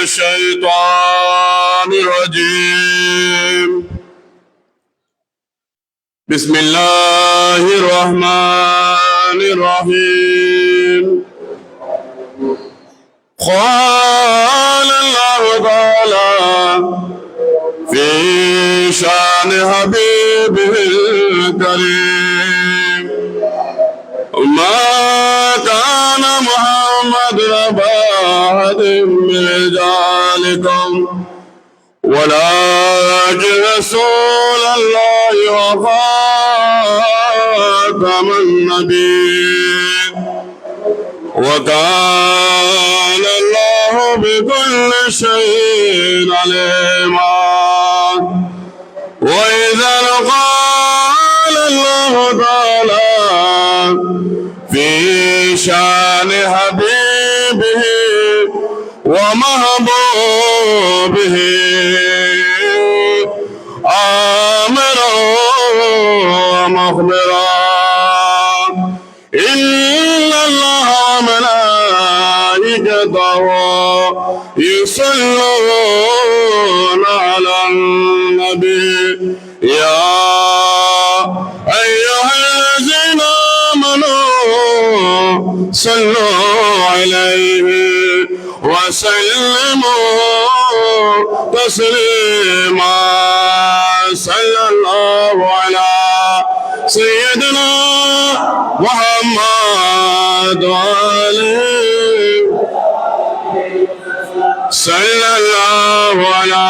الشيطان الرجيم بسم الله الرحمن الرحيم قال الله تعالى في شان حبيبه الكريم ما كان محمد أبا أحد من رجالكم ولكن رسول الله وخاتم النبيين وكان الله بكل شيء عليما وإذا قال الله تعالى في شان حبيبه ومحبوبه آمرا ومخبرا إن الله وملائكته يصلون على النبي يا أيها الذين آمنوا صلوا عليه وسلموا تسليما صلى الله على سيدنا محمد وآله صلى الله على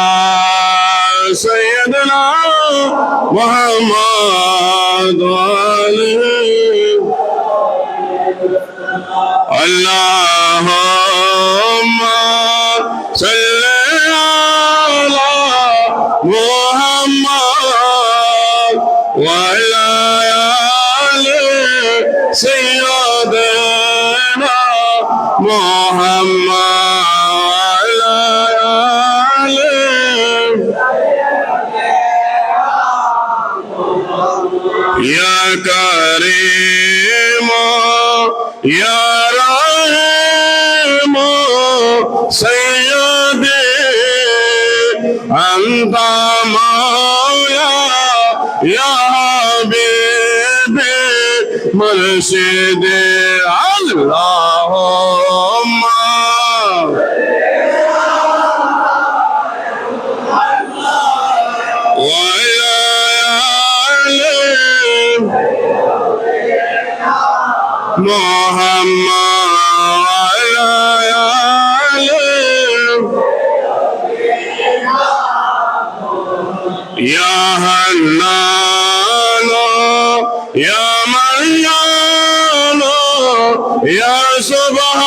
سيدنا محمد وآله اللهم صل على محمد وعلى آل سيدنا محمد وعلى آله يا كريم يا رحيم سيدي أنت مولا يا حبيبي مرشدي اللهم وعلى آله محمد يا حنان يا منان يا سبحان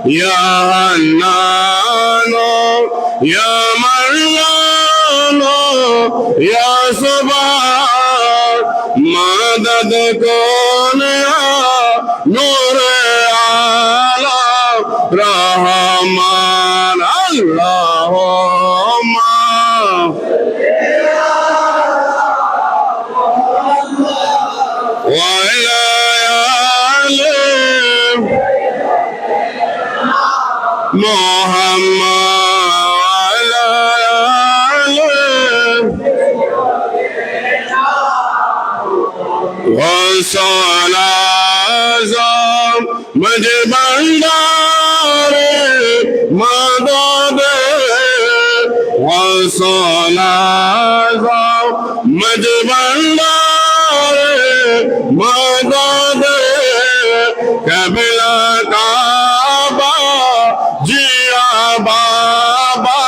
يا حنان يا منان يا سبحان مدد كن يا نور عالم رحمان اللهم وعلى آل محمد وعلى آل وصلاة مجبندار مدد وصلاة مجبندار مدد قبل کعبہ جیا بابا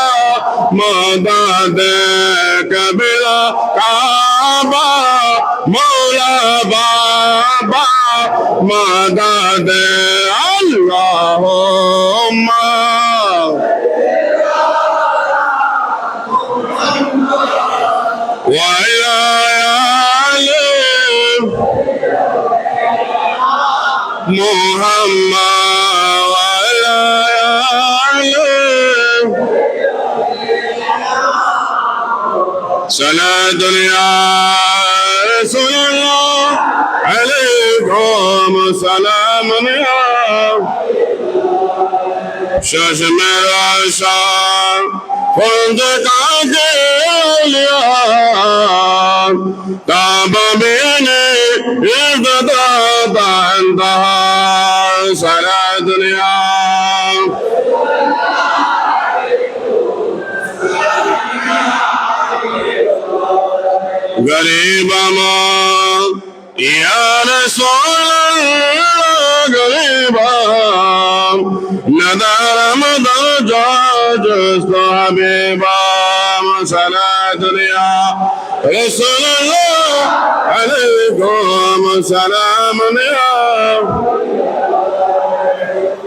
مدد قبل کعبہ مولا بابا مدد اللہم وعلى آل محمد وعلى آل صلاة يا رسول الله عليكم سلام يا ششمر عشان خندق عقليان تاب بيني ارتداد عندها صلاة دنيا غريب ما يا رسول الله غريب ندار مدر جاجست حبيبا صلاة يا رسول الله عليكم سلام يا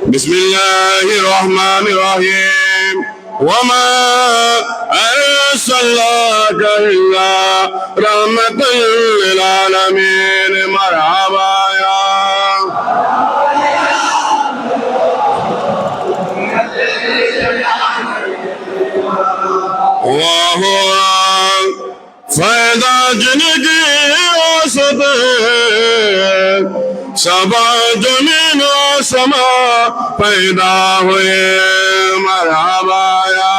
بسم الله الرحمن الرحيم وما أرسلناك إلا رحمة للعالمين مرحبا يا وهو فإذا جنكي وسطك سبع جميل وسماء پیدا ہوئے مرحبا یا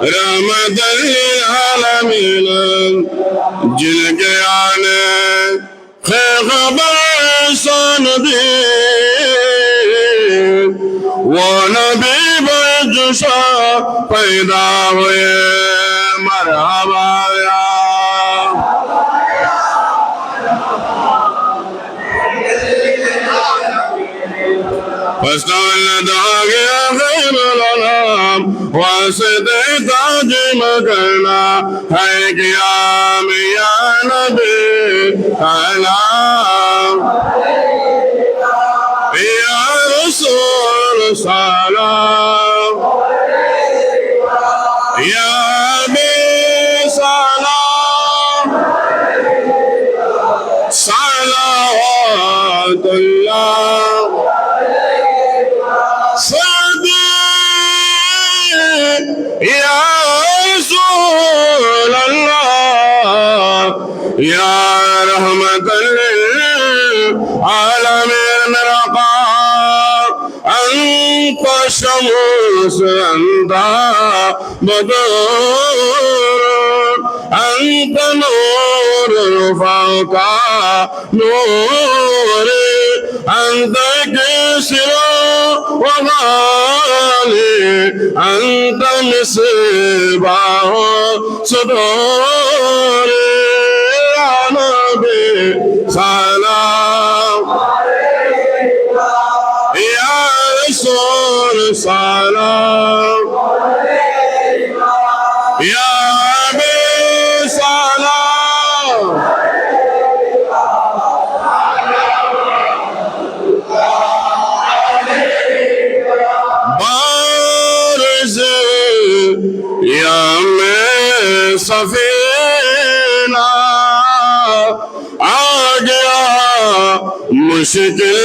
رحمت للعالمین جن کے آنے خبر انسان دی وہ نبی بجشا پیدا ہوئے مرحبا یا واستولى داغي خير الأنام واسدي تاج مكرنا هيك يا نبي سلام يا رسول سلام يا أبي سلام صلوات الله يا رسول الله يا رحمة للعالمين رقاب أنت شمس أنت بدر أنت نور فوق نوري أنت كسر وغالي أنت مصباح صدوري يا نبي سلام يا رسول سلام يا أبي سلام يا من سفينة آگیا مشکل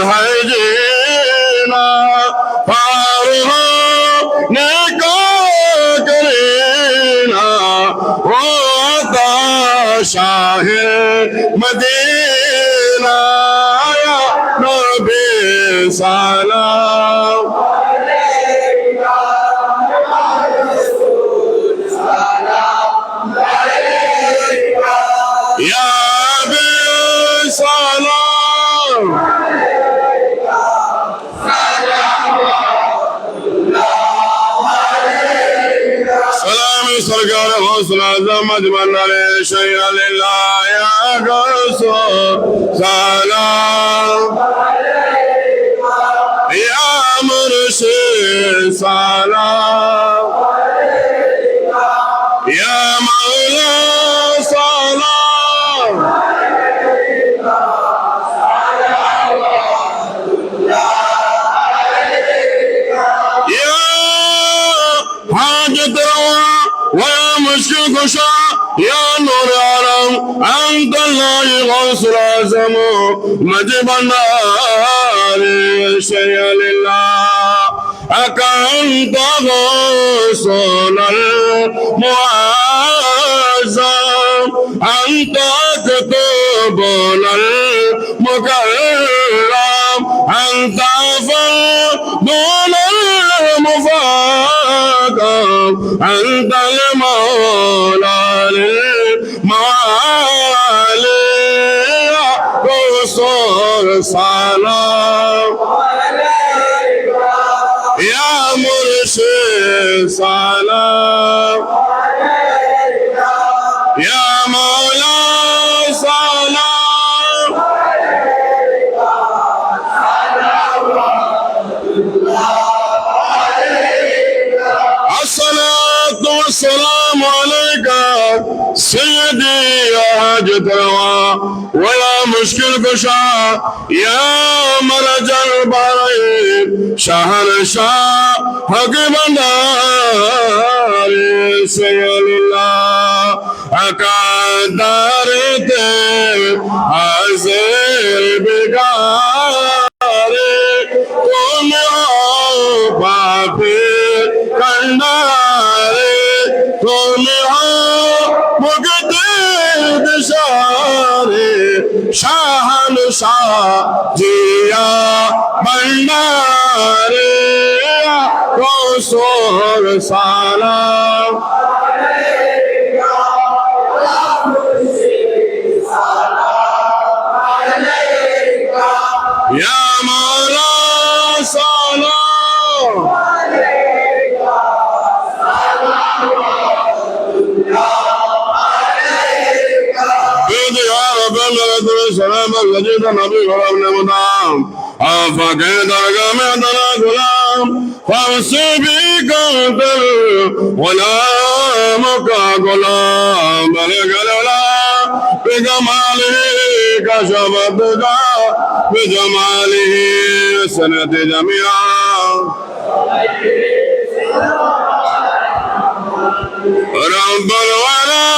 ہے جینا پار ہونے کا کرینا وہ عطا شاہ مدینہ یا نبی سلام يا أبي سلام سلام سرکار حسن اعظم اجمل علیہ شیء للہ یا رسول سلام يا مرشد سلام يا مولا سلام يا حاجة ويا مشكل كشا يا نور عالم أنت الله غوث الأعظم مجيب النار شيء لله أكنت غوث المعظم أنت كتبنا المكرم أنت دون المفاقم أنت المولى للموالي رسول سلام يا مرشد سلام يا مولاي سلام الصلاة والسلام عليك سيدي يا حاجة الهوى ويا مشكل كشا يا مرج البحرين شهنشاه حكيم النار سيد الله أكادرت أزير بقاري كل بابي كناري كل مقدد شاري شهنشاه جيا بناري رسول سلام يا مولا سلام يا رب السلام الجديد النبي ورحمة الله أفكيد رقم غلام فانسبيك غلامك غلام بلغ العلا بجماله كشف الدجى بجماله سنة جميعا رب الورى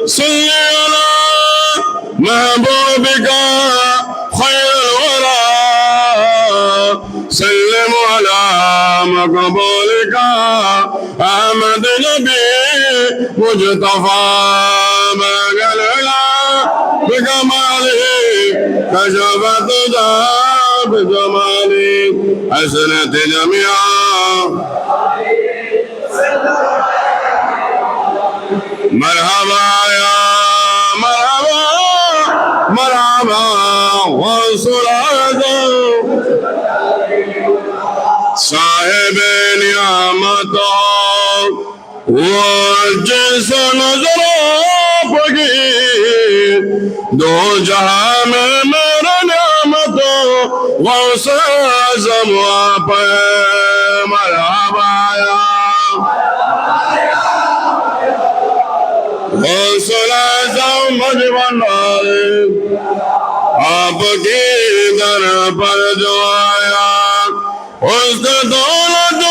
صل على محبوبك خير الورى سلم على مقبولك أحمد نبي مجتفى مجللا بجماله كشف الدجى بجماله حسنة جميعا مرحبا يا مرحبا مرحبا وصلاة صاحب نعمته والجنس نظر فقير دو جہاں میں میرا نعمتوں وصازم واپے مرحبا یا وصلازم مجمع آپ کی در پر جو آیا اس کا دولت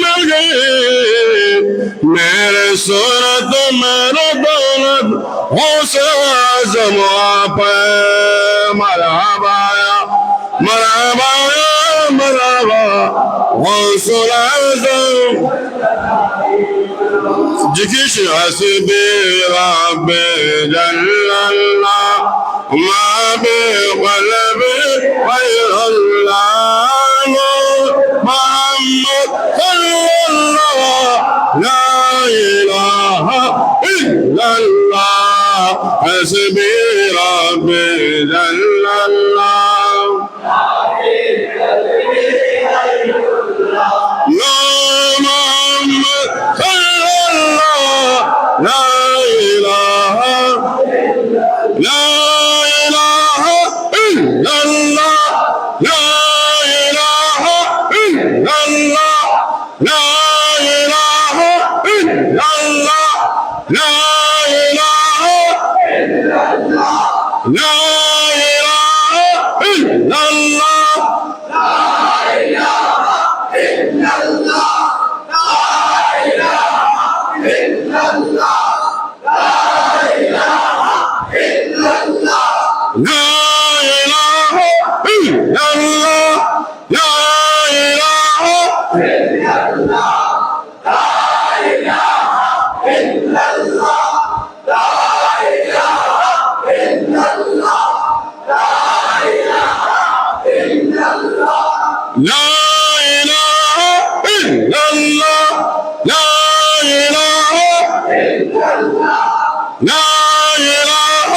مل گئی میرے صورت میرا دولت وصلازم واپے مرحبا یا مرحبا یا مرحبا وصلازم جكيش حسبي رب جل الله ما بقلبي غير الله محمد صلى الله لا إله إلا الله حسبي رب جل الله لا محمد صلى الله لا إله لا إله إلا الله لا إله إلا الله لا إله إلا الله لا إله إلا الله لا إله لا إله إلا الله لا إله إلا الله لا إله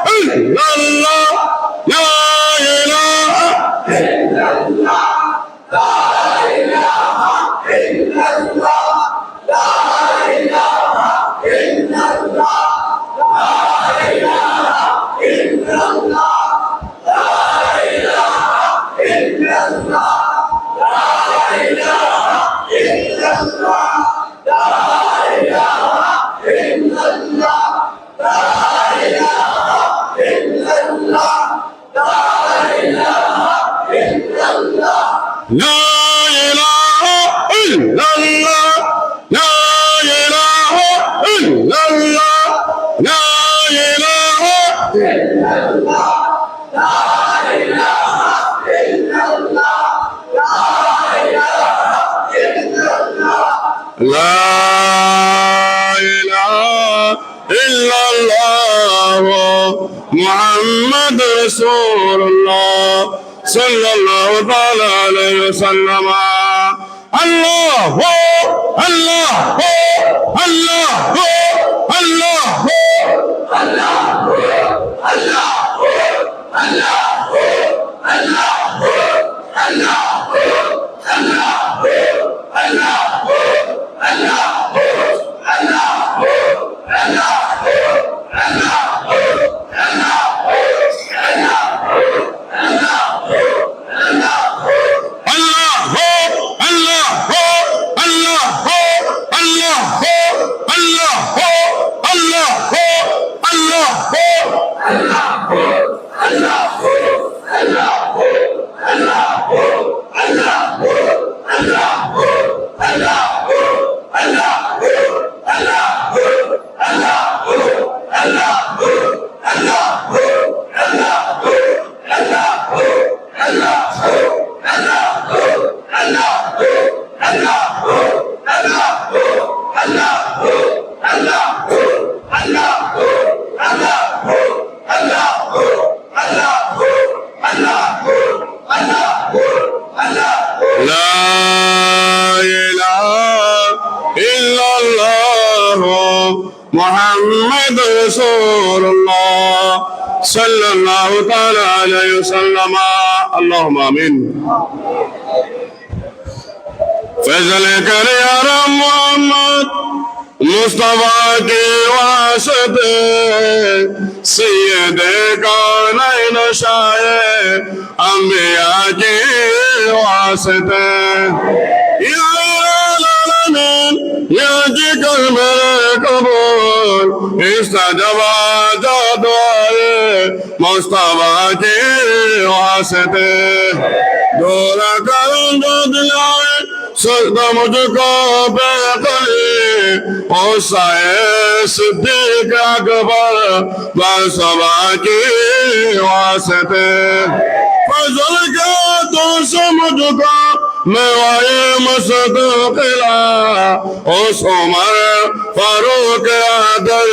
إلا الله لا إله إلا الله لا إله إلا الله لا إله إلا الله لا إله إلا الله لا إله إلا الله لا إله إلا الله لا إله إلا الله لا إله إلا الله لا إله إلا الله لا إله إلا الله لا إله إلا الله لا إله إلا الله لا إله إلا الله لا إله إلا الله لا إله إلا الله محمد رسول الله صلى الله تعالى عليه وسلم الله الله الله الله محمد رسول الله صلى الله تعالى عليه وسلم اللهم آمين فضل کر یا رب محمد مصطفیٰ کی واسطے سید کونین شاہ انبیاء کی واسطے یا العالمین یا جکر میرے قبول استجابہ جو دعائے مصطفیٰ کی واسطے دورہ کروں جو دلائے سجدہ مجھ کو بے قلی او سائے صدیق اکبر مصطفیٰ کی واسطے فضل کا تو سمجھ کو میں وائے مستقلا اس عمر فاروق عادل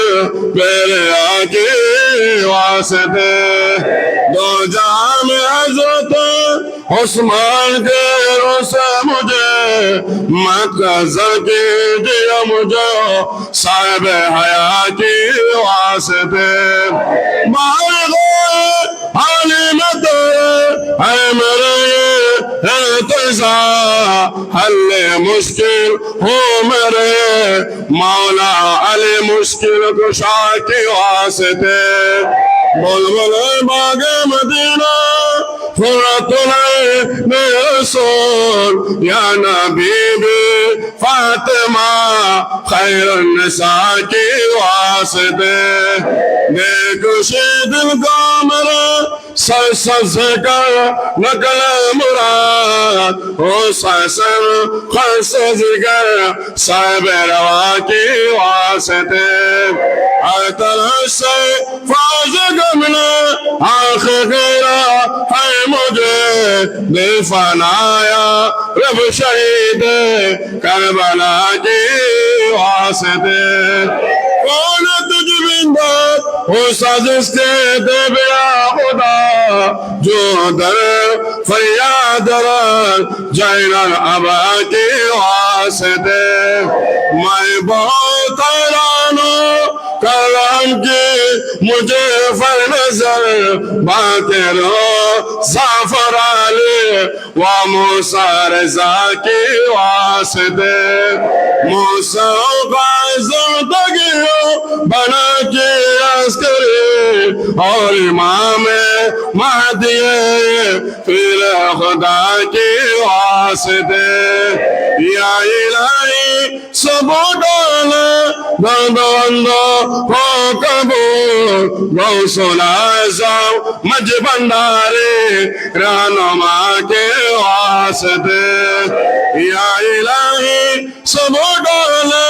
میرے آقی واسطے دو جہاں میں حضرت عثمان کے روسے مجھے مت قذر کیجئے مجھے صاحب حیاء کی واسطے باہر عالمت ہے میرے حل مشکل ہو میرے مولا علی مشکل کشا کی واسطے بلبل باغ مدینہ فرت رسول یا نبی فاطمہ خیر النساء کی واسطے نیکوشی دل کا میرا سر سبز کر نقل مراد ہو سر خرس ذکر صاحب روا کی واسطے ہر طرح سے فاز گمنا آخر غیرہ ہے مجھے دل فنایا رب شہید کربلا کی واسطے کون تجھ بندت वो साजिश के दे बिया खुदा जो दर फरियाद जैनल अबा के वास्ते मैं बहुत हैरानो करम के मुझे फर नजर बातें ज़ाफ़राले व मूसा रज़ा के वास्ते मूसा ज़िंदगी बना के अस्करे और इमाम महदी फिर खुदा के वास्ते या इलाही सब डाला बंदो हो कबूल गौसल आज़म मज भंडारे रहनुमा के वास्ते या इलाही सब डाला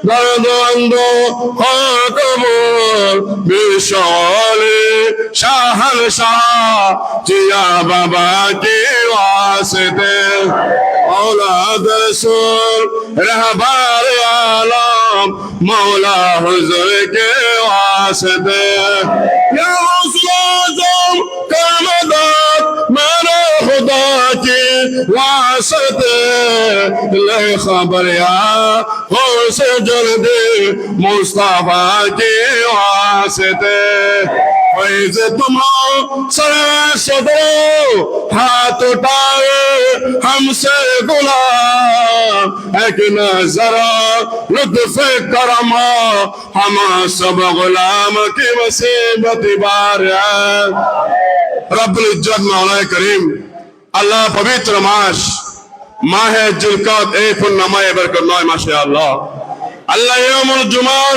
बंदो हो कबूल बिशौले शहंशाह जिया बाबा के वास्ते औलाद रसूल रहबर आलम मौला हुजूर के वास्ते या गौसल आज़म करमदाद मेरे खुदा के वास्ते ले खबर या हो से जल्दी मुस्तफा के वास्ते फैज़ तुम सर सदरो हाथ उठाए हमसे गुलाम एक नजर लुत्फ करम हम सब गुलाम की मुसीबत बार रब्बुल इज्जत मौला करीम अल्लाह पवित्र मास माह जिलकद ए पूर्णमय बरकतमय माशाअल्लाह আল্লাহ ইয়ামুল জুমার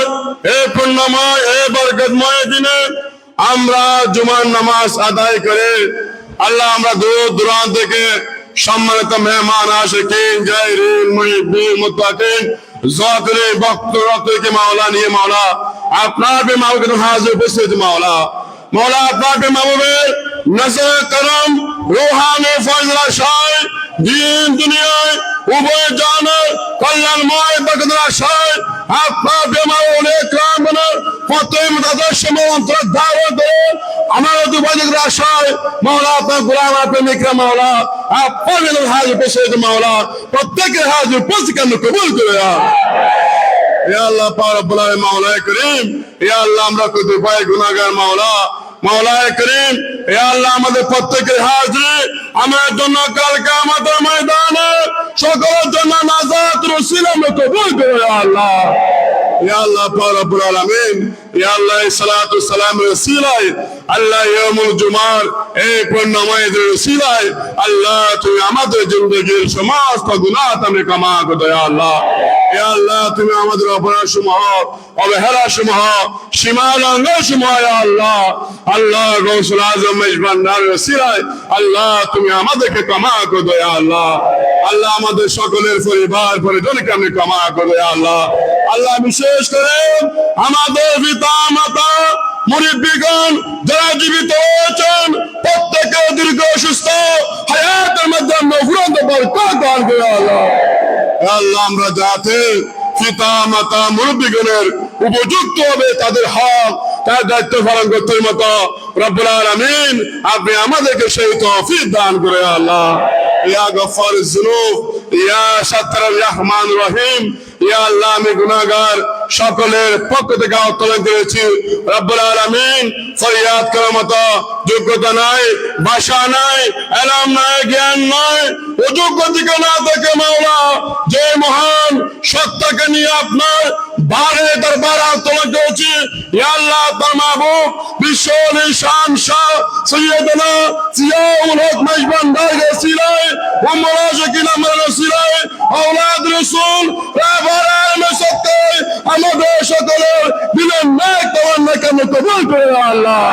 এই পূর্ণময় এই বরকতময় দিনে আমরা জুমার নামাজ আদায় করে আল্লাহ আমরা দূর দূরান্ত থেকে সম্মানিত মেহমান আশিকিন জাইরিন মুহিব্বিন মুত্তাকিন যাকিরিন ভক্তকে মাওলা নিয়ে মাওলা আপনার বে মাওলানা হাজির উপস্থিত মাওলা মাওলা আপনার বে মাহবুবের নজর করম রূহানি ফজল শায় দিন দুনিয়ায় উভয় জানের কল্যাণময় বরকতের আশায় আপনার বেমাউলে কামনার ফতোয় মুতাদার সমন্তর দাওয়াত আমার দুবাইদের আশায় মাওলা আপনার গোলাম আপনার নিকরাম মাওলা আপনার হাজির পেশায় মাওলা প্রত্যেকের হাজির প্রতিকার কবুল করে ইয়া আল্লাহ পাক রব্বুল আলামিন মাওলা করিম ইয়া আল্লাহ আমরা কত পায় গুনাহগার মাওলা মাওলা করিম ইয়া আল্লাহ আমাদের প্রত্যেকের হাজির আমার জন্য কাল কিয়ামতের ময়দানে সকলের জন্য নাজাত রসিলা কবুল করে ইয়া আল্লাহ ইয়া আল্লাহ পাক রব্বুল আলামিন ইয়া আল্লাহ সালাতু সালাম রসিলায় আল্লাহ ইয়ামুল জুমার এই পূর্ণময় রসিলায় আল্লাহ তুমি আমাদের জিন্দেগীর সমস্ত গুনাহ তুমি ক্ষমা করে ইয়া আল্লাহ ইয়া আল্লাহ তুমি আমাদের অপরাধ সমূহ অবহেলা সমূহ সীমা লঙ্ঘন সমূহ ইয়া আল্লাহ আল্লাহ গৌসুল আজম মেজবান্ডার রসিলায় আল্লাহ তুমি আমাদেরকে ক্ষমা করে ইয়া আল্লাহ আল্লাহ আমাদের সকলের পরিবার পরিজনকে আপনি ক্ষমা করে ইয়া আল্লাহ আল্লাহ বিশেষ করে আমাদের পিতা মাতা মুরিব্বিগণ যারা জীবিত হয়েছেন প্রত্যেকে দীর্ঘ সুস্থ হায়াতের মধ্যে নফরত বরকত দান করে আল্লাহ আল্লাহ আমরা যাতে পিতা মাতা মুরব্বীগণের উপযুক্ত হবে তাদের হক তার দায়িত্ব পালন করতে মতো রব্বুল আলামিন আপনি আমাদেরকে সেই তৌফিক দান করে আল্লাহ ইয়া গফফারুজ যুনুব ইয়া সাত্তারুর রহমানুর রহিম ইয়া আল্লাহ আমি গুনাহগার সকলের পক্ষ থেকে আত্মদান করেছি রব্বুল আলামিন ফরিয়াদ করার মতো যোগ্যতা নাই ভাষা নাই এলম নাই জ্ঞান নাই অযোগ্যতা না থেকে মাওলা যে মহান সত্তাকে নিয়ে আপনার বারে দরবার আত্মদান করেছি ইয়া আল্লাহ আপনার মাহবুব বিশ্ব নিশান শাহ সৈয়দনা জিয়াউল হক মেজবান্ডার রসিলায় ও মুরাজিকিন আমার রসিলায় আওলাদ রাসূল রাবার আলমে সত্য আমাদের সকলের দিলের নেক তাওয়ান্নাকে কবুল করে আল্লাহ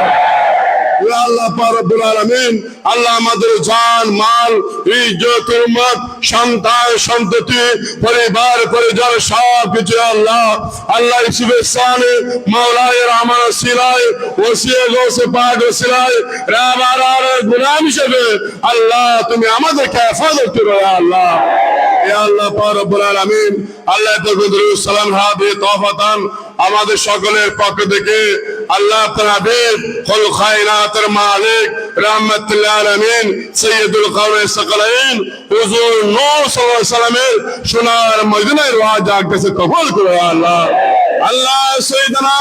ইয়া আল্লাহ পাক রব্বুল আলামিন আল্লাহ আমাদের জান মাল ইজ্জত উম্মত সন্তান সন্ততি পরিবার পরিজন সব কিছু আল্লাহ আল্লাহ ইসবে সানে মাওলায়ে রহমান সিলাই ওসিয়ে গোসে পাক সিলাই রাবার গোলাম হিসেবে আল্লাহ তুমি আমাদেরকে হেফাজত করো আল্লাহ ইয়া আল্লাহ পাক রব্বুল আলামিন আল্লাহ তাআলা সালাম হাদি তওফাতান আমাদের সকলের পক্ষ থেকে আল্লাহ তাআলা হাবিব কুল খায়নাতের মালিক রাহমাতুল আলামিন সাইয়্যিদুল কাওনাইন সাকালাইন হুজুর নূর সাল্লাল্লাহু আলাইহি সাল্লামের সোনার মদিনার ওয়াজ কাছে কবুল করে আল্লাহ। আল্লাহ সাইয়্যিদানা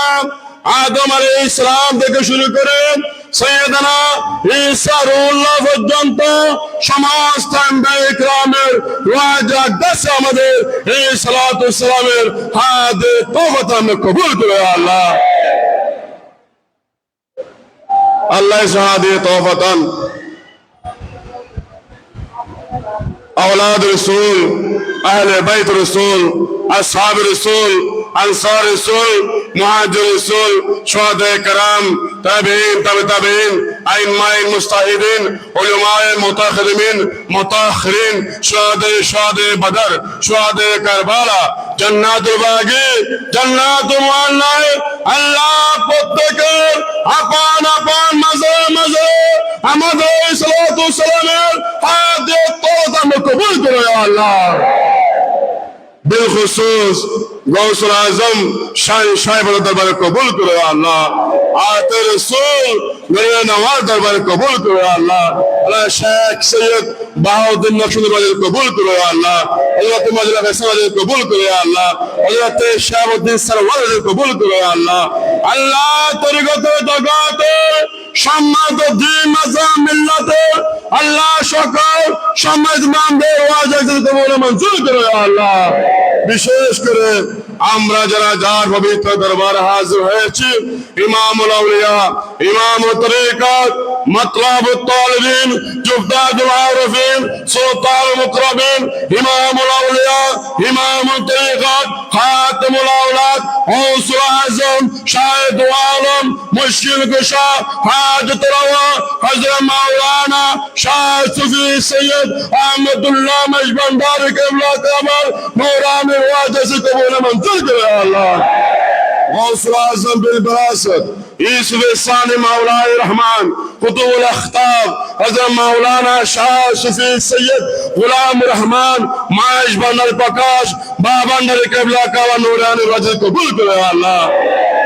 আদম আলাইহিস সালাম থেকে শুরু করে সৈয়দনা ঈসা রুহুল্লাহ পর্যন্ত সমস্ত আম্বিয়া ইকরামের ওয়াজা দশ আমাদের এই সালাতু সালামের হাদে তওবা আমরা কবুল করে আল্লাহ। আল্লাহ সাহাদে তওবাতান औलाद रसूल अहले बैत रसूल असहाब रसूल अंसार रसूल मुहाजिर रसूल शुहदाए कराम ताबईन तबे ताबईन आइम्माए मुस्ताहिदीन उलमाए मुतक़द्दिमीन मुतअख़िरीन शुहदाए बदर शुहदाए करबला जन्नातुल बागी जन्नातुल मुअल्ला আল্লাহ প্রত্যেকের আপন আপন মাঝে মাঝে আমাদের সালাতু সালামের হাতে তওবা কবুল করে আল্লাহ। बिलखुसूस गौसुल आजम शाह साहिब दरबार कबूल करो अल्लाह। आते रसूल मेरे नवाज दरबार कबूल करो अल्लाह। अल्लाह शेख सैयद बहाउद्दीन नक्शबंदी कबूल करो अल्लाह। हज़रत मौलाना फैसल कबूल करो अल्लाह। हज़रत शहाबुद्दीन सरवर कबूल करो अल्लाह। अल्लाह तरीक़त जगते সম্মানিত দ্বীন মাযহাব মিল্লাতে আল্লাহ সকল সম্মানিত ইমামদের ওয়াজ কবুল মঞ্জুর করে আল্লাহ। বিশেষ করে আমরা যারা যার পবিত্র দরবারে হাজির হয়েছি ইমামুল আউলিয়া ইমামুত তরিকাত মাতলাবুত তালিবিন জুফদাতুল আরিফিন সুলতানুল মুকররমিন ইমামুল আউলিয়া ইমামুত তরিকাত খাতামুল আওলাদ গৌসুল আজম শাহেদ আলম মুশকিল কুশা হাজত রওয়া হযরত মাওলানা শাহ সুফি সৈয়দ আহমদুল্লাহ মজবন্দার কিবলা কামাল নূরানি ওয়াজ কবুল মঞ্জুর করে আল্লাহ। गौसुल आज़म बिलबरासत यूसुफ सानी मौलाए रहमान कुतुबुल अख्ताब हज़रत मौलाना शाह सुफी सैयद गुलाम रहमान माइश बंदर प्रकाश बाबंदर किबला का नूरानी रज़ कबूल करे अल्लाह।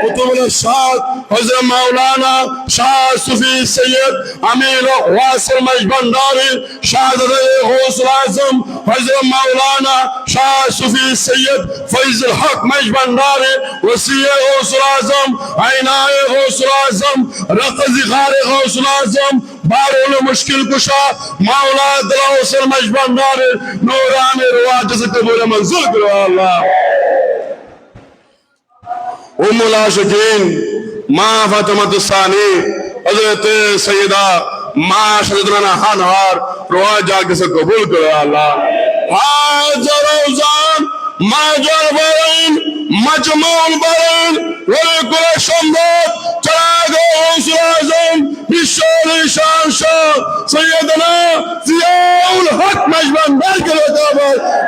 कुतुबुल शाद हज़रत मौलाना शाह सुफी सैयद अमीर वासिल मजबंदारी शाहज़ादे गौसुल आज़म हज़रत मौलाना शाह सुफी सैयद फैज़ुल हक मजबंदारी वसी गौसुल आज़म आइनाए गौसुल आज़म रक़ज़ ग़ारे गौसुल आज़म बारुल मुश्किल कुशा मौला दिलौसल मजबंदार नूरानी रिवाज से कबूल मंजूर करो अल्लाह। उम्मुल आशिकीन मां फातिमा सानी हज़रत सैयदा मां शरदना हानहार रिवाज से कबूल करो अल्लाह। हाज़र रौज़ान माजर बरैन मजमुल बरैन वलिकुल सम्बत चरागो गौसुल आज़म बिशर शान शाह सैयदना ज़ियाउल हक मजबंदार के लक़ब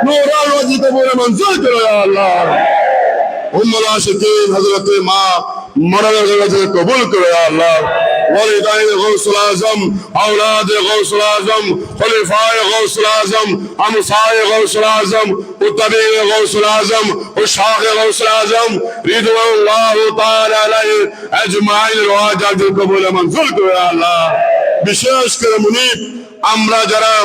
नूरान वजी कबूल मंजूर करो या अल्लाह। उम्मुल आशिकीन हज़रत मां मरना वजी कबूल करो या अल्लाह। वालिदैन गौसुल आज़म औलाद गौसुल आज़म खलीफाए गौसुल आज़म हमसाए गौसुल आज़म उतबी गौसुल आज़म उशाक़ गौसुल आज़म रिदवानुल्लाह ताला अलैहि अजमाइन रिवाज कबूल मंजूर करो या अल्लाह। विशेष कर मुनीब আমরা যারা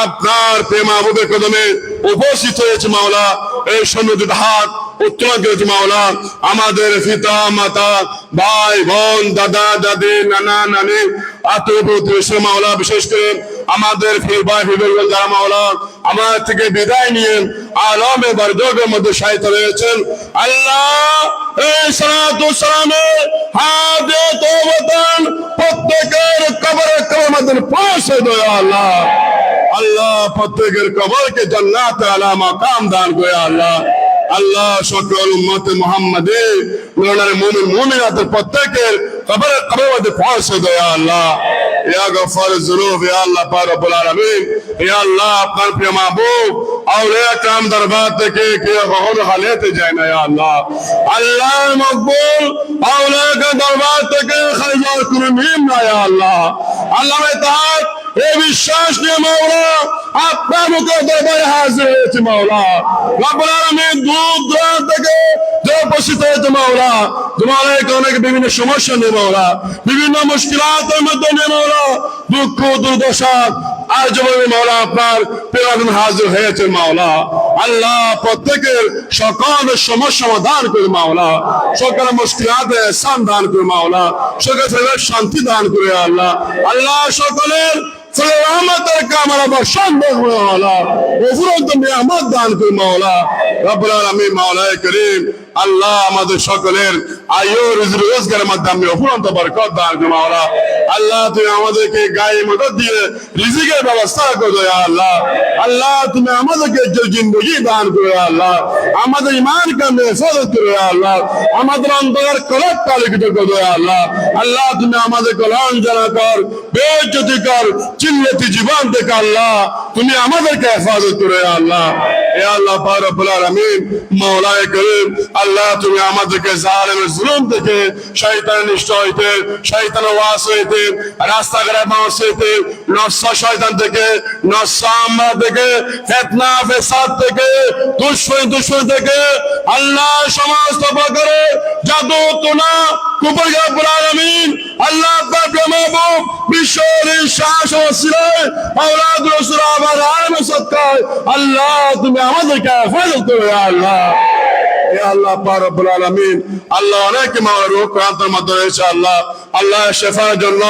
আপনার প্রেম মাহবুবের কদমে উপস্থিত হয়েছে মাওলা এই সন্ন্যত হাত উত্তোলন করেছে মাওলা। আমাদের পিতা মাতা ভাই বোন দাদা দাদি নানা নানি আত্মীয় প্রতিবেশী মাওলা বিশেষ করে আমাদের ফির ভাই ফিরবেন যারা মাওলা আমার থেকে বিদায় নিয়ে আলমে বারজোগের মধ্যে শায়িত রয়েছেন আল্লাহ এই সালাতু সালামে হাদে তওবাতান প্রত্যেকের কবরে কবর মধ্যে পৌঁছে দাও আল্লাহ। আল্লাহ প্রত্যেকের কবরকে জান্নাত আলা মাকাম দান করে আল্লাহ। আল্লাহ সকল উম্মতে মুহাম্মাদী নূরানি মুমিন মুমিনাতের প্রত্যেকের কবরে কবর মধ্যে পৌঁছে দাও আল্লাহ। ইয়া গফার যুনুব ইয়া আল্লাহ পাক রব্বুল আলামিন ইয়া আল্লাহ আপনার প্রিয় মাহবুব আউলিয়া کرام দরবার থেকে কে কখনো খালিতে যায় না ইয়া আল্লাহ। আল্লাহ মকবুল আউলিয়া কে দরবার থেকে খারিজ করে নিন না ইয়া আল্লাহ। আল্লাহ তাআলা এই বিশ্বাস নিয়ে মাওলা আপনার মুখে দরবারে হাজির হয়েছে মাওলা রব্বুল আলামিন দূর দূরান্ত থেকে যে উপস্থিত হয়েছে মাওলা, তোমার অনেক বিভিন্ন সমস্যা নিয়ে মাওলা, বিভিন্ন মুশকিলাতের মধ্যে নিয়ে মাওলা, দুঃখ দুর্দশা আর যেভাবে মাওলা আপনার প্রেরণ হাজির হয়েছে মাওলা। আল্লাহ প্রত্যেকের সকল সমস্যা সমাধান করে মাওলা, সকল মুশকিলাতে আসান দান করে মাওলা, সকল শান্তি দান করে আল্লাহ। আল্লাহ সকলের রহমতের কামনা বর্ষণ করবে মাওলা, উপরন্ত নিয়ামত দান করে মাওলা। রব্বুল আলামিন মাওলায়ে করিম আল্লাহ আমাদের সকলের আয়ু রোজগারের মাধ্যমে উপরন্ত বরকত দান করে মাওলা। আল্লাহ তুমি আমাদেরকে গায়ে মদদ দিয়ে রিজিকের ব্যবস্থা করো আল্লাহ। আল্লাহ তুমি আমাদেরকে জিন্দগি দান করো আল্লাহ, আমাদের ঈমানকে হেফাজত করো আল্লাহ, আমাদের অন্তরের কলব আলোকিত করো আল্লাহ। আল্লাহ তুমি আমাদের লাঞ্ছনা কর, বেইজ্জতি কর, চিল্লাতি জীবন থেকে আল্লাহ তুমি আমাদেরকে হেফাজত করো আল্লাহ। এ আল্লাহ পাক রব্বুল আলামিন মাওলায়ে করিম আল্লাহ তুমি আমাদেরকে জালেমের জুলুম থেকে, শয়তানের নিষ্ঠা হইতে, শয়তানের ওয়াস হইতে, রাস্তাঘাটে বাঁশ হইতে, নস্যা শয়তান থেকে, নস্যা আম্মা থেকে, ফিতনা ফাসাদ থেকে, দুশমন থেকে আল্লাহ সমস্ত প্রকারের জাদু টুনা কুফর রব্বুল আলামিন আল্লাহ পাক মাহবুব বিশ্বের শাস ও সিরায় আওলাদ রাসূল আবার আলম সদকায় আল্লাহ তুমি আমাদেরকে হেফাজত করো আল্লাহ। আল্লাহ পাক রব্বুল আলামিন আল্লাহ অনেক মাওলা রোগ ক্রান্তের মধ্যে রয়েছে আল্লাহ, আল্লাহ শেফার জন্য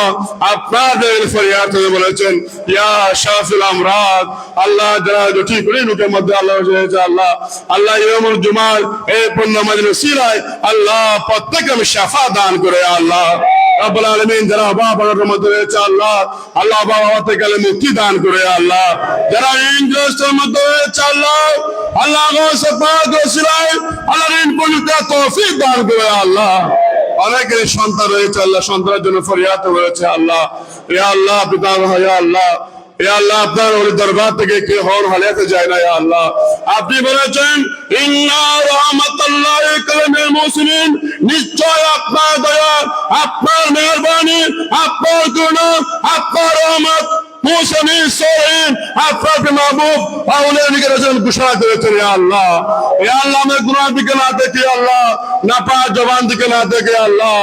আপনাদের ফরিয়াদ বলেছেন ইয়া শাফিল আমরাদ, আল্লাহ যারা জটিল রোগের মধ্যে আল্লাহ রয়েছে আল্লাহ, আল্লাহ ইয়ামুল জুমার এই পূর্ণ মাজলিস সিরায় আল্লাহ প্রত্যেককে শিফা দান করে আল্লাহ। রব্বুল আলামিন যারা বাবার মধ্যে রয়েছে আল্লাহ, আল্লাহ বাবা থেকে মুক্তি দান করে আল্লাহ, যারা ইনগ্রস্তের মধ্যে রয়েছে আল্লাহ, আল্লাহ আল্লাহ ঋণ পরিশোধ তৌফিক দান করে আল্লাহ। অনেকের সন্তান রয়েছে আল্লাহ, সন্তানের জন্য ফরিয়াদ রয়েছে আল্লাহ। ইয়া আল্লাহ পিতা ইয়া আল্লাহ, ইয়া আল্লাহ আপনার ওই দরবার থেকে কে হন হালাতে যায় না ইয়া আল্লাহ। আপনি বলেছেন ইন্না রাহমাতুল্লাহি কালামিল মুসলিমিন, নিশ্চয় আপনার দয়া, আপনার মেহেরবানি, আপনার করুণা, আপনার রহমত মুসলিম সরিন আপনার মাহবুব আউলিয়া নিকে রসুল ঘোষণা করেছেন ইয়া আল্লাহ। ইয়া আল্লাহ আমরা গুনাহ দিকে না দেখি আল্লাহ, নাপাক জবান দিকে না দেখে আল্লাহ,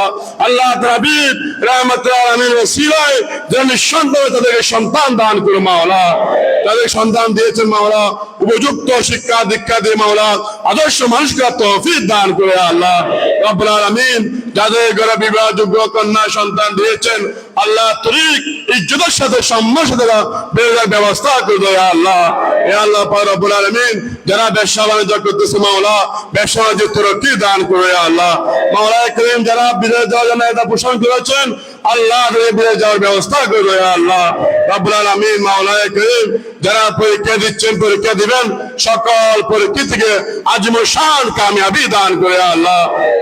আল্লাহ হাবিব রাহমাতুল আলামিন ওসিলায় যেন সন্তান তাদেরকে সন্তান দান করে মাওলা, তাদের সন্তান দিয়েছেন মাওলা, উপযুক্ত শিক্ষা দীক্ষা দিয়ে মাওলা আদর্শ মানুষকে তৌফিক দান করে আল্লাহ। রব্বুল আলামিন যাদের ঘরে বিবাহযোগ্য কন্যা সন্তান দিয়েছেন আল্লাহ তরিক ইজ্জতের সাথে সম্মানের সাথে বের ব্যবস্থা করে দেয় আল্লাহ। এ আল্লাহ পাক রব্বুল আলামিন যারা ব্যবসা বাণিজ্য করতেছে মাওলা ব্যবসা বাণিজ্য তরক্কি দান করে আল্লাহ। মাওলায়ে করিম যারা বিদেশ যাওয়ার জন্য এটা পোষণ করেছেন আল্লাহ বিদেশ যাওয়ার ব্যবস্থা করে দেয় আল্লাহ। রব্বুল আলামিন মাওলায়ে করিম যারা পরীক্ষা দিচ্ছেন পরীক্ষা দিবেন সকল পরীক্ষা থেকে আজমল শান কামিয়াবি দান করে আল্লাহ।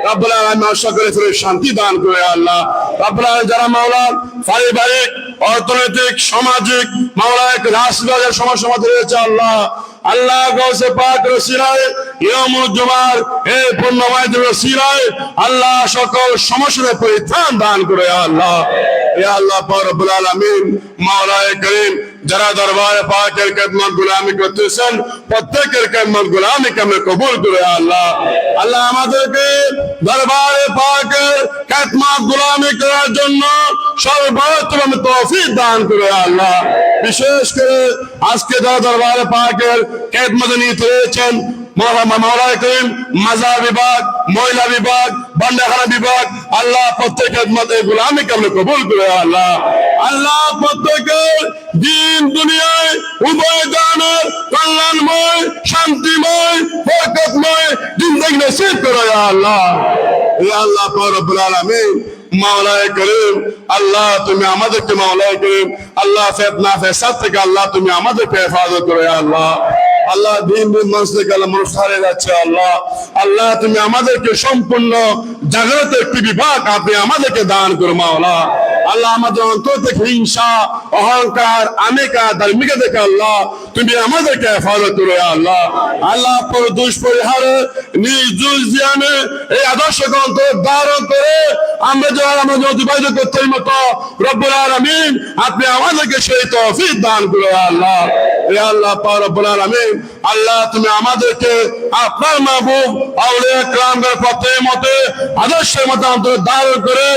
রব্বুল আলামিন সকলের শান্তি দান করে আল্লাহ। রব্বুল আলামিন যারা মাওলা পারিবারিক অর্থনৈতিক সামাজিক মাওলা এক রাষ্ট্রীয় সমস্যা মধ্যে রয়েছে আল্লাহ, আল্লাহ গৌসে পাক রসিলায় ইয়ামুল জুমার এই পূর্ণময় রসিলায় আল্লাহ সকল সমস্যার পরিত্রাণ দান করে আল্লাহ। এ আল্লাহ পাক রব্বুল আলামিন মাওলায়ে করিম যারা দরবারে পাকের খেদমত গোলামি করতেছেন প্রত্যেকের খেদমত গোলামি কে কবুল করে আল্লাহ। আল্লাহ আমাদেরকে দরবারে পাকের খেদমত গোলামি করার জন্য সর্বোত্তম তৌফিক দান করে আল্লাহ। বিশেষ করে আজকে যারা দরবারে পাকের খেদমতে নিতে হয়েছেন মাওলায়ে করিম মাজার বিভাগ, মহিলা বিভাগ, বান্দাখানা বিভাগ আল্লাহ প্রত্যেক খেদমতে গোলামি কে কবুল করে আল্লাহ। আল্লাহ প্রত্যেকের দিন দুনিয়ায় উভয় দানের কল্যাণময় শান্তিময় বরকতময় জিন্দেগি নসিব করে আল্লাহ। ইয়া আল্লাহ রব্বুল আলামিন মাওলায়ে করিম আল্লাহ তুমি আমাদেরকে মাওলায়ে করিম আল্লাহ ফিতনা ফাসাদ থেকে আল্লাহ তুমি আমাদেরকে হেফাজত করে আল্লাহ। আল্লাহ দিন দিন মানুষ থেকে আল্লাহ মানুষ হারিয়ে যাচ্ছে আল্লাহ। আল্লাহ তুমি আমাদেরকে সম্পূর্ণ জাগ্রত একটি বিভাগ আপনি আমাদেরকে দান করো মাওলা। আল্লাহ আমাদের অন্তর থেকে হিংসা অহংকার আমিকা ধার্মিকা দেখে আল্লাহ তুমি আমাদেরকে হেফাজত করো আল্লাহ। আল্লাহ দুষ্পরিহারে নিজ দুর্জিয়ানে এই আদর্শ গ্রন্থ ধারণ করে আমরা যারা আমাদের অতিবাহিত করতে মতো রব্বুল আলামিন আপনি আমাদেরকে সেই তৌফিক দান করো আল্লাহ। এ আল্লাহ পাক রব্বুল আলামিন আল্লাহ তুমি আমাদেরকে আপনার মাহবুব আউলিয়া কিরামদের পথে মতে আদর্শের মতো অন্তর ধারণ করে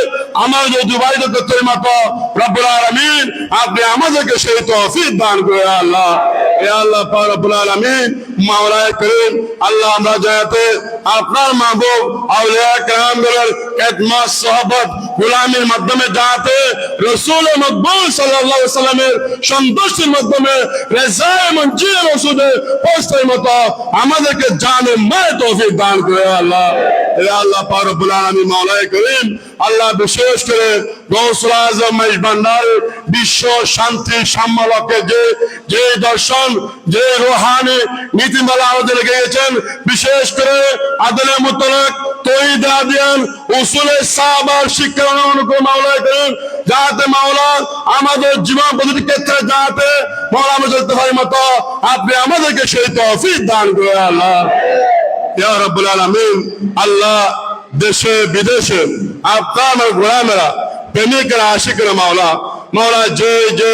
আমার যে দুবাইদের মতো রব্বুল আলামিন আপনি আমাদেরকে সেই তৌফিক দান করে আল্লাহ। এ আল্লাহ পাক রব্বুল আলামিন মাওলায়ে করিম আল্লাহ আমরা যাতে আপনার মাহবুব আউলিয়া কিরামদের খেদমত সুহবত গোলামির মাধ্যমে যাতে রাসূল মকবুল সাল্লাল্লাহু আলাইহি ওয়াসাল্লামের সন্তুষ্টির মাধ্যমে রেজায়ে মঞ্জিল রাসূলে পৌঁছার মতো আমাদেরকে জানে মায় তৌফিক দান করে আল্লাহ। এ আল্লাহ পাক রব্বুল আলামিন মাওলায়ে করিম আল্লাহ বিশেষ করে গৌসুল আজম মহেশ ভান্ডারী বিশ্ব শান্তি সাম্যলকে যে দর্শন যে রুহানি নীতিমালা আমাদের গিয়েছেন, বিশেষ করে আদলে মুতলাক তৌহিদ আদিয়ান উসুলে সাহাবার শিক্ষা অনুকূল মাওলায়ে করিম যাতে মাওলা আমাদের জীবন প্রতিটি ক্ষেত্রে যাতে মাওলা আমরা চলতে পারি মতো আপনি আমাদেরকে সেই তৌফিক দান করে আল্লাহ। ইয়া রাব্বুল আলামিন আল্লাহ দেশে বিদেশে আপনার গোলামেরা প্রেমিকেরা আশিকেরা মাওলা যে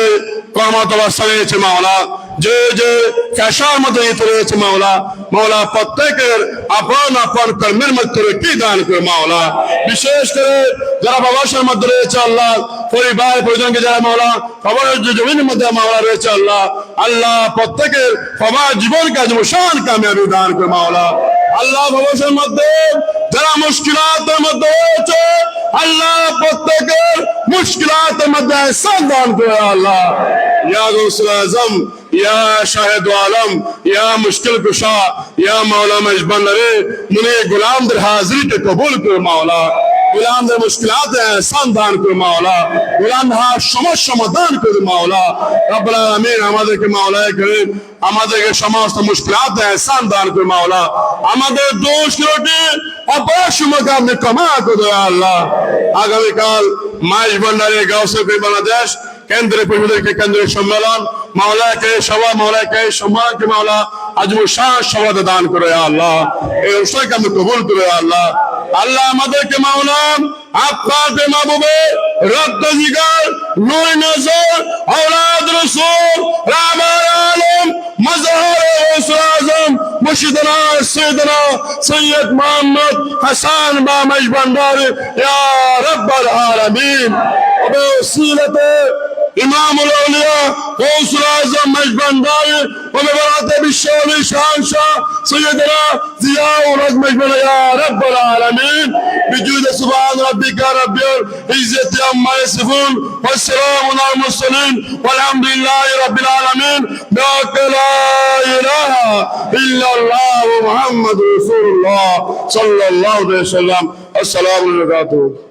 কর্মরত অবস্থায় রয়েছে মাওলা, যে ফ্যাশার মধ্যে রয়েছে মাওলা প্রত্যেকের আপন কর্মের মধ্যে কি দান করে মাওলা। বিশেষ করে যারা প্রবাসের মধ্যে রয়েছে আল্লাহ, পরিবার পরিজনকে যারা মাওলা প্রবাসের জমিনের মধ্যে মাওলা রয়েছে আল্লাহ প্রত্যেকের প্রবাস জীবন কাজ মুশান কামিয়াবি দান করে মাওলা। আল্লাহ প্রবাসের মধ্যে যারা মুশকিলাতের মধ্যে রয়েছে আল্লাহ প্রত্যেকের মুশকিলাতের মধ্যে ইহসান দান করে আল্লাহ। ইয়া গৌসুল আজম ইয়া শাহেদ আলম ইয়া মুশকিল কুশা ইয়া মাওলা মহেশ ভান্ডারী মুনি গোলামদের হাজিরিকে কবুল করে মাওলা। গোলামদের মুশকিলাতে ইহসান দান করে মাওলা, গোলামদের সমস্যা সমাধান করে মাওলা। রব্বুল আলামিন আমাদেরকে মাওলায়ে করিম আমাদেরকে সমস্ত মুশকিলাতে ইহসান দান করে মাওলা। আমাদের দোষ ত্রুটি অপরাধ সমূহকে আপনি ক্ষমা করে আল্লাহ। আগামীকাল মহেশ ভান্ডারী গাউসে পীর বাংলাদেশ কেন্দ্রীয় পরিষদের কেন্দ্রীয় সম্মেলন মাওলাকে সভা মাওলাকে সম্মানকে মাওলা আজমুল শাহ সভাতে দান করে আল্লাহ। এই অনুষ্ঠানকে আপনি কবুল করে আল্লাহ। আল্লাহ আমাদেরকে মাওলা আপনার মাহবুবের রক্ত জিগার নূর নজর আওলাদ রাসূল রাহমান আলম মাজহার গৌসুল আজম মুর্শিদনা সৈয়দনা সৈয়দ মোহাম্মদ হাসান মহেশ ভান্ডারী ইয়া রাব্বাল আলামিন বওসিলাতে ইমামুল আউলিয়া গৌসুল আজম মহেশ ভান্ডারী وببركة بالشام شانشا سيدنا ضياء مهش ভান্ডারী يا رب العالمين بجود سبحان ربك رب العزة عما يصفون والسلام على المرسلين والحمد لله رب العالمين لا إله إلا الله محمد رسول الله صلى الله عليه وسلم. السلام عليكم.